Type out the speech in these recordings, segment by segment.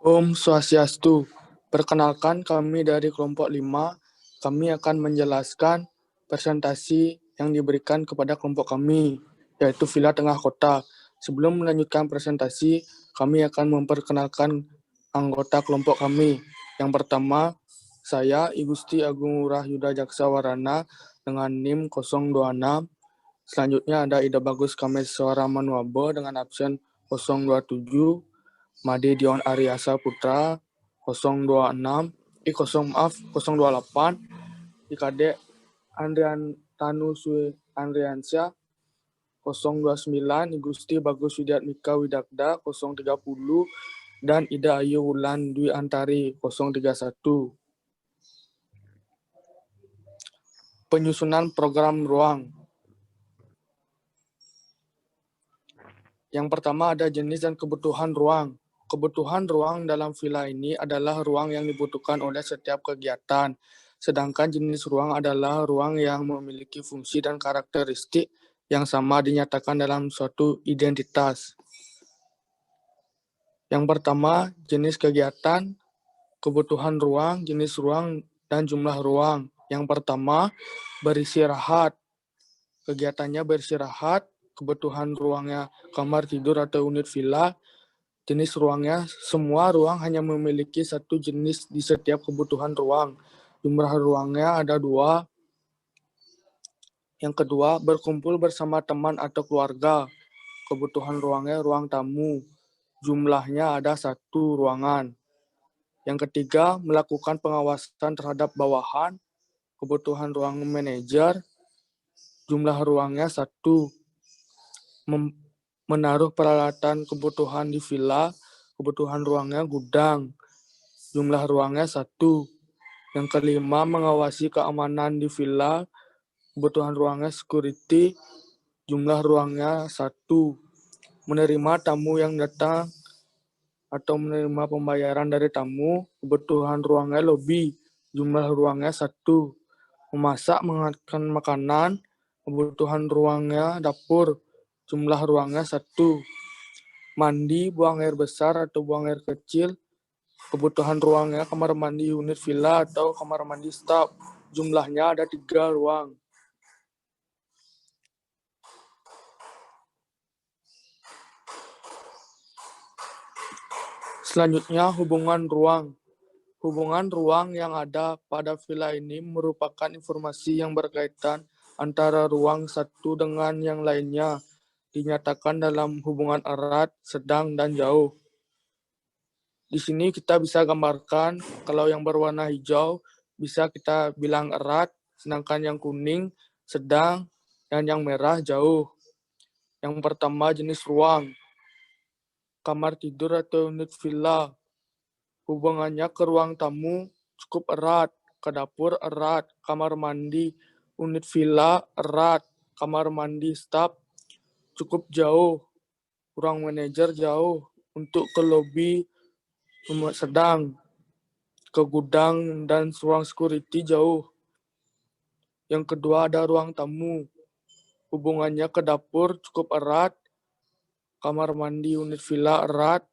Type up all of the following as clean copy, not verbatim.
Om Swastiastu. Perkenalkan kami dari kelompok 5. Kami akan menjelaskan presentasi yang diberikan kepada kelompok kami, yaitu Villa Tengah Kota. Sebelum melanjutkan presentasi, kami akan memperkenalkan anggota kelompok kami. Yang pertama, saya Igusti Agung Ngurah Yuda Jaksawarana dengan NIM 026. Selanjutnya ada Ida Bagus Kameswara Manuabo dengan absen 027. Made Dion Ariasa Putra 026, 028, IKD Andrian Tanu Sui Andriansyah 029, Igusti Bagus Widiatmika Widakda 030, dan Ida Ayu Wulan Dwi Antari 031. Penyusunan program ruang. Yang pertama ada jenis dan kebutuhan ruang. Kebutuhan ruang dalam villa ini adalah ruang yang dibutuhkan oleh setiap kegiatan. Sedangkan jenis ruang adalah ruang yang memiliki fungsi dan karakteristik yang sama dinyatakan dalam suatu identitas. Yang pertama, jenis kegiatan, kebutuhan ruang, jenis ruang, dan jumlah ruang. Yang pertama, beristirahat. Kegiatannya beristirahat, kebutuhan ruangnya kamar tidur atau unit villa. Jenis ruangnya, semua ruang hanya memiliki satu jenis di setiap kebutuhan ruang. Jumlah ruangnya ada 2. Yang kedua, berkumpul bersama teman atau keluarga. Kebutuhan ruangnya ruang tamu. Jumlahnya ada 1 ruangan. Yang ketiga, melakukan pengawasan terhadap bawahan. Kebutuhan ruang manajer. Jumlah ruangnya 1. Menaruh peralatan kebutuhan di villa. Kebutuhan ruangnya gudang. Jumlah ruangnya 1. Yang kelima, mengawasi keamanan di villa. Kebutuhan ruangnya security. Jumlah ruangnya 1. Menerima tamu yang datang atau menerima pembayaran dari tamu. Kebutuhan ruangnya lobby. Jumlah ruangnya 1. Memasak, menghangatkan makanan. Kebutuhan ruangnya dapur. Jumlah ruangnya 1. Mandi, buang air besar atau buang air kecil. Kebutuhan ruangnya kamar mandi unit villa atau kamar mandi staf. Jumlahnya ada 3 ruang. Selanjutnya, hubungan ruang. Hubungan ruang yang ada pada villa ini merupakan informasi yang berkaitan antara ruang satu dengan yang lainnya. Dinyatakan dalam hubungan erat, sedang, dan jauh. Di sini kita bisa gambarkan, kalau yang berwarna hijau bisa kita bilang erat, sedangkan yang kuning sedang, dan yang merah jauh. Yang pertama jenis ruang. Kamar tidur atau unit villa. Hubungannya ke ruang tamu cukup erat, ke dapur erat, kamar mandi unit villa erat, kamar mandi staf cukup jauh, ruang manajer jauh, untuk ke lobi sedang, ke gudang dan ruang security jauh. Yang kedua ada ruang tamu. Hubungannya ke dapur cukup erat, kamar mandi unit villa erat,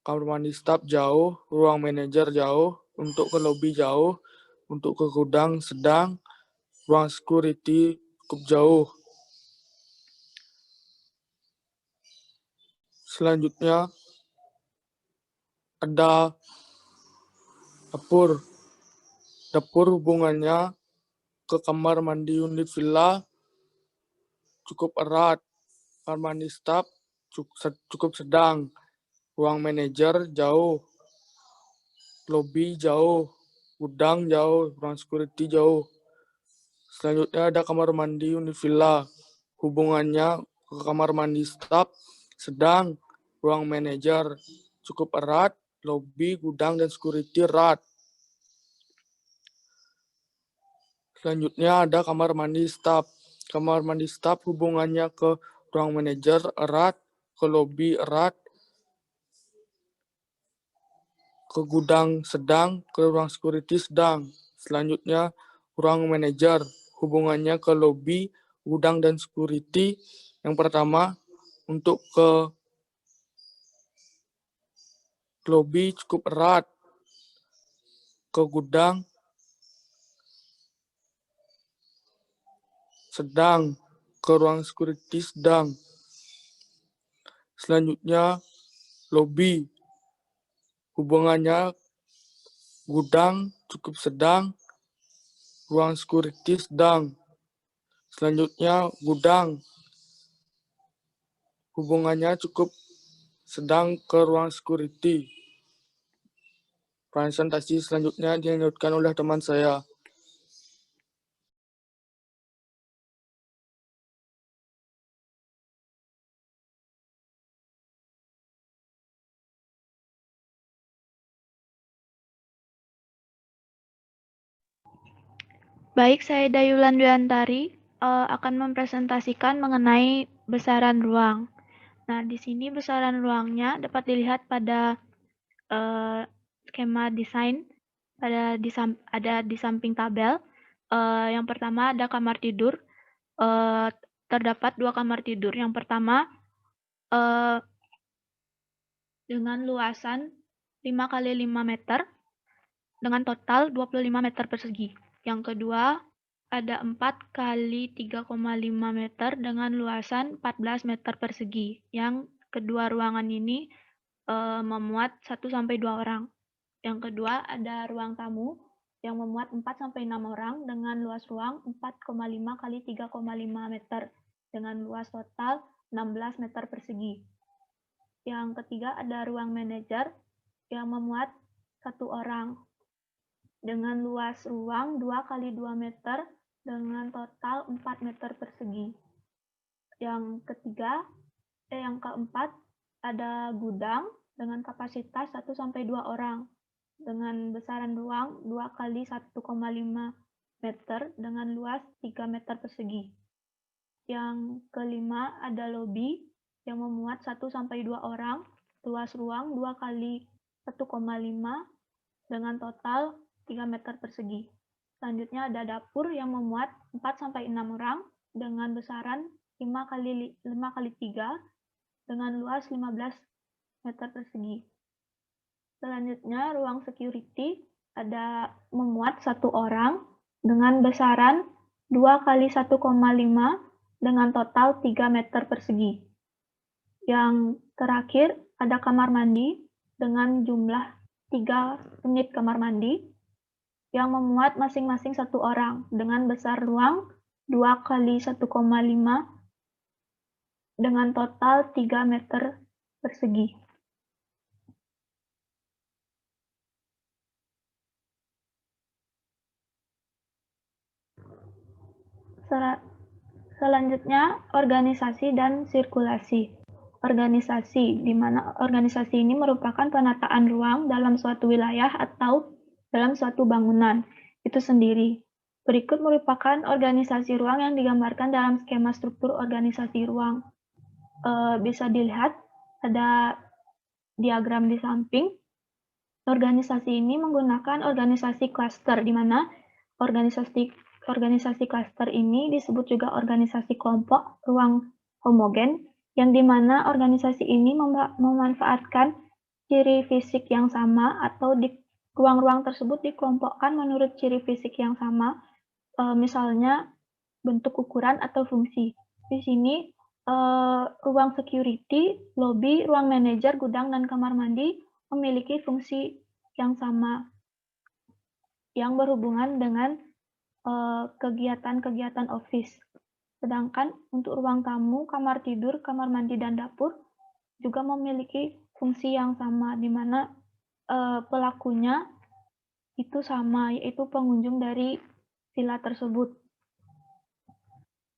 kamar mandi staf jauh, ruang manajer jauh, untuk ke lobi jauh, untuk ke gudang sedang, ruang security cukup jauh. Selanjutnya ada dapur. Dapur hubungannya ke kamar mandi unit villa cukup erat, kamar mandi staf cukup sedang, ruang manajer jauh, lobi jauh, gudang jauh, ruang security jauh. Selanjutnya ada kamar mandi unit villa. Hubungannya ke kamar mandi staf sedang, ruang manajer cukup erat, lobi, gudang, dan security erat. Selanjutnya ada kamar mandi staf. Kamar mandi staf hubungannya ke ruang manajer erat, ke lobi erat, ke gudang sedang, ke ruang security sedang. Selanjutnya ruang manajer hubungannya ke lobi, gudang, dan security. Yang pertama untuk ke lobi cukup erat, ke gudang sedang, ke ruang security sedang. Selanjutnya, lobi. Hubungannya gudang cukup sedang, ruang security sedang. Selanjutnya, gudang. Hubungannya cukup sedang ke ruang security. Presentasi selanjutnya dilanjutkan oleh teman saya. Baik, saya Dayulan Duyantari akan mempresentasikan mengenai besaran ruang. Nah, di sini besaran ruangnya dapat dilihat pada skema desain, ada di samping tabel. Yang pertama ada kamar tidur. Terdapat 2 kamar tidur. Yang pertama dengan luasan 5 kali 5 meter dengan total 25 meter persegi. Yang kedua ada 4 kali 3,5 meter dengan luasan 14 meter persegi. Yang kedua ruangan ini memuat 1-2 orang. Yang kedua ada ruang tamu yang memuat 4-6 orang dengan luas ruang 4,5 kali 3,5 meter dengan luas total 16 meter persegi. Yang ketiga ada ruang manajer yang memuat 1 orang dengan luas ruang 2 kali 2 meter dengan total 4 meter persegi. Yang keempat ada gudang dengan kapasitas 1-2 orang dengan besaran ruang 2 kali 1,5 meter dengan luas 3 meter persegi. Yang kelima ada lobi yang memuat 1-2 orang, luas ruang 2 kali 1,5 dengan total 3 meter persegi. Selanjutnya ada dapur yang memuat 4-6 orang dengan besaran 5 kali 3 dengan luas 15 meter persegi. Selanjutnya ruang security ada memuat 1 orang dengan besaran 2 kali 1,5 dengan total 3 meter persegi. Yang terakhir ada kamar mandi dengan jumlah 3 unit kamar mandi yang memuat masing-masing 1 orang dengan besar ruang 2 kali 1,5 dengan total 3 meter persegi. Selanjutnya, organisasi dan sirkulasi. Organisasi, di mana organisasi ini merupakan penataan ruang dalam suatu wilayah atau dalam suatu bangunan itu sendiri. Berikut merupakan organisasi ruang yang digambarkan dalam skema struktur organisasi ruang. Bisa dilihat ada diagram di samping. Organisasi ini menggunakan organisasi klaster, di mana organisasi klaster ini disebut juga organisasi kelompok ruang homogen, yang di mana organisasi ini memanfaatkan ciri fisik yang sama atau di ruang-ruang tersebut dikelompokkan menurut ciri fisik yang sama, misalnya bentuk ukuran atau fungsi. Di sini ruang security, lobby, ruang manajer, gudang, dan kamar mandi memiliki fungsi yang sama yang berhubungan dengan kegiatan-kegiatan office. Sedangkan untuk ruang tamu, kamar tidur, kamar mandi, dan dapur juga memiliki fungsi yang sama, di mana pelakunya itu sama, yaitu pengunjung dari villa tersebut.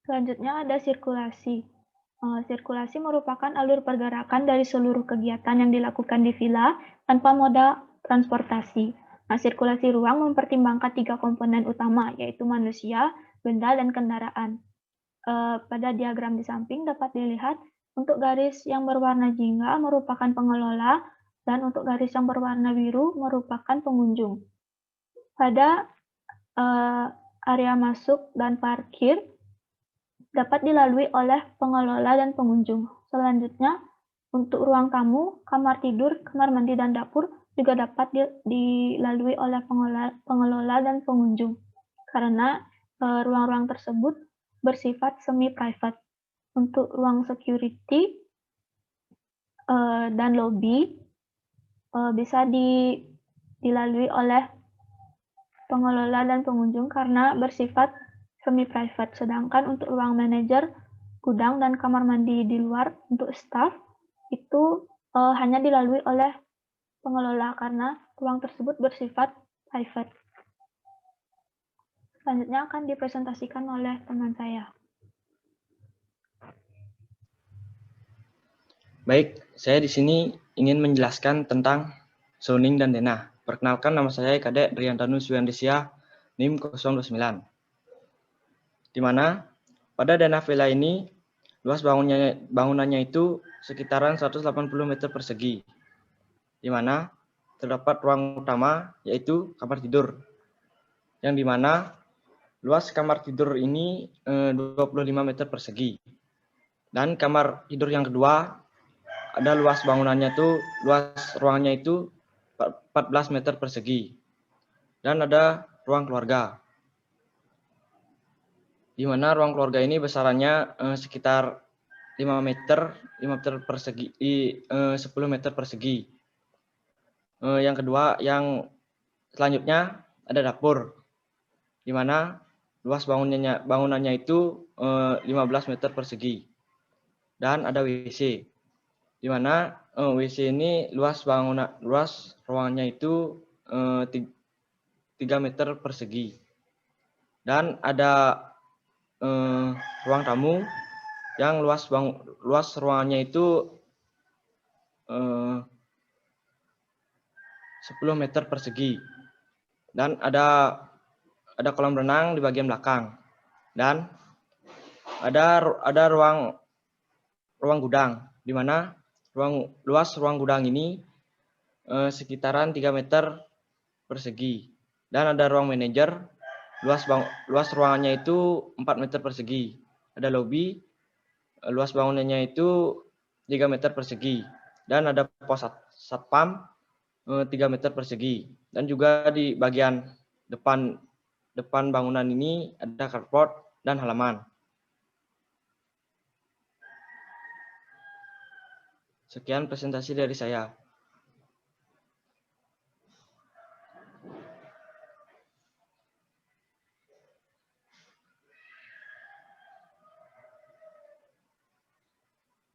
Selanjutnya ada sirkulasi. Sirkulasi merupakan alur pergerakan dari seluruh kegiatan yang dilakukan di villa tanpa moda transportasi. Nah, sirkulasi ruang mempertimbangkan 3 komponen utama, yaitu manusia, benda, dan kendaraan. Pada diagram di samping dapat dilihat untuk garis yang berwarna jingga merupakan pengelola dan untuk garis yang berwarna biru merupakan pengunjung. Pada area masuk dan parkir dapat dilalui oleh pengelola dan pengunjung. Selanjutnya, Untuk ruang tamu, kamar tidur, kamar mandi, dan dapur juga dapat dilalui oleh pengelola dan pengunjung, karena ruang-ruang tersebut bersifat semi-private. Untuk ruang security dan lobby bisa dilalui oleh pengelola dan pengunjung karena bersifat semi-private. Sedangkan untuk ruang manajer, gudang, dan kamar mandi di luar untuk staff itu hanya dilalui oleh pengelola karena ruang tersebut bersifat private. Selanjutnya akan dipresentasikan oleh teman saya. Baik, saya di sini ingin menjelaskan tentang zoning dan denah. Perkenalkan, nama saya Kadek Riantanus Wiandesia, NIM 029. Di mana pada denah villa ini luas bangunannya itu sekitaran 180 meter persegi. Di mana terdapat ruang utama yaitu kamar tidur. Yang di mana luas kamar tidur ini 25 meter persegi. Dan kamar tidur yang kedua ada luas bangunannya itu, luas ruangannya itu 14 meter persegi. Dan ada ruang keluarga. Di mana ruang keluarga ini besarannya sekitar 5 meter persegi, 10 meter persegi. Yang kedua, yang selanjutnya ada dapur. Di mana luas bangunannya itu 15 meter persegi. Dan ada WC. Di mana WC ini luas ruangannya itu 3 meter persegi. Dan ada ruang tamu yang luas ruangannya itu 10 meter persegi. Dan ada kolam renang di bagian belakang. Dan ada ruang gudang, di mana luas ruang gudang ini sekitaran 3 meter persegi. Dan ada ruang manajer, luas ruangannya itu 4 meter persegi. Ada lobby, luas bangunannya itu 3 meter persegi. Dan ada pos satpam 3 meter persegi. Dan juga di bagian depan bangunan ini ada carport dan halaman. Sekian presentasi dari saya.